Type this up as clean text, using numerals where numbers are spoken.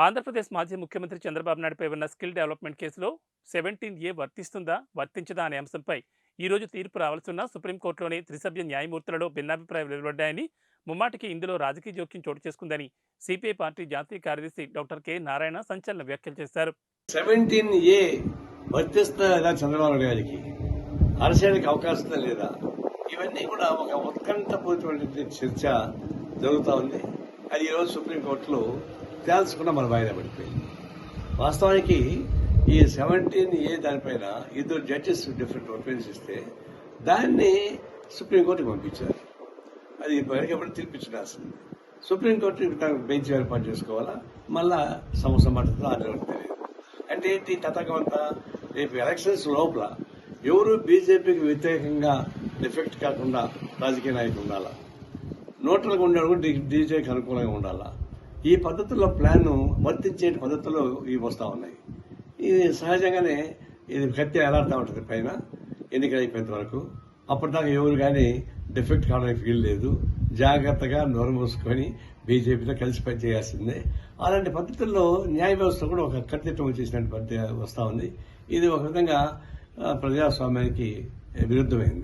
ఆంధ్రప్రదేశ్ మాజీ ముఖ్యమంత్రి చంద్రబాబు నాయుడుపై ఉన్న స్కిల్ డెవలప్మెంట్ కేసులో 17A వర్తిస్తుందా వర్తించదా అనే అంశంపై ఈ రోజు తీర్పు రావాల్సిన సుప్రీంకోర్టులోని త్రిసభ్య న్యాయమూర్తులలో భిన్నాభిప్రాయాలు వెలువడ్డాయని, ముమ్మాటికి ఇందులో రాజకీయ జోక్యం చోటు చేసుకుందని సిపిఐ పార్టీ జాతీయ కార్యదర్శి డాక్టర్ కె నారాయణ సంచలన వ్యాఖ్యలు చేశారు. 17A వర్తిస్తుందా చంద్రబాబు గారికి, అరెస్టానికి అవకాశం లేదా, ఇవన్నీ కూడా ఒక ఉత్కంఠపూరితమైన చర్చ జరుగుతూ ఉంది. అది ఈరోజు సుప్రీంకోర్టులో తేల్చకుండా మన వాయిదా పడిపోయింది. వాస్తవానికి ఈ 17A దానిపైన ఇద్దరు జడ్జెస్ డిఫరెంట్ ఒపీనియన్స్ ఇస్తే దాన్ని సుప్రీంకోర్టుకి పంపించారు. అది ఎప్పటికప్పుడు తీర్పించాల్సింది. సుప్రీంకోర్టు బెంచ్ ఏర్పాటు చేసుకోవాలా, మళ్ళా సంవత్సరం పడుతుందో అది తెలియదు. అంటే ఏంటి తతంగం అంతా? రేపు ఎలక్షన్స్ లోపల ఎవరు బీజేపీకి వ్యతిరేకంగా ఎఫెక్ట్ కాకుండా రాజకీయ నాయకులు ఉండాలా, నోట్లకు ఉండడం డీజేకి అనుకూలంగా ఉండాలా, ఈ పద్ధతుల్లో ప్లాన్ వర్తించే పద్ధతుల్లో ఇవి వస్తూ ఉన్నాయి. ఇది సహజంగానే ఇది కత్తి ఎలాడుతూ ఉంటుంది పైన ఎన్నికలు అయిపోయేంత వరకు. అప్పటిదాకా ఎవరు కానీ డిఫెక్ట్ కావడానికి ఫీల్ లేదు. జాగ్రత్తగా నోరు మూసుకొని బీజేపీతో కలిసి పనిచేయాల్సిందే. అలాంటి పద్ధతుల్లో న్యాయ వ్యవస్థ కూడా ఒక కత్తిట్టం వచ్చేసినట్టు వస్తూ ఉంది. ఇది ఒక విధంగా ప్రజాస్వామ్యానికి విరుద్ధమైంది.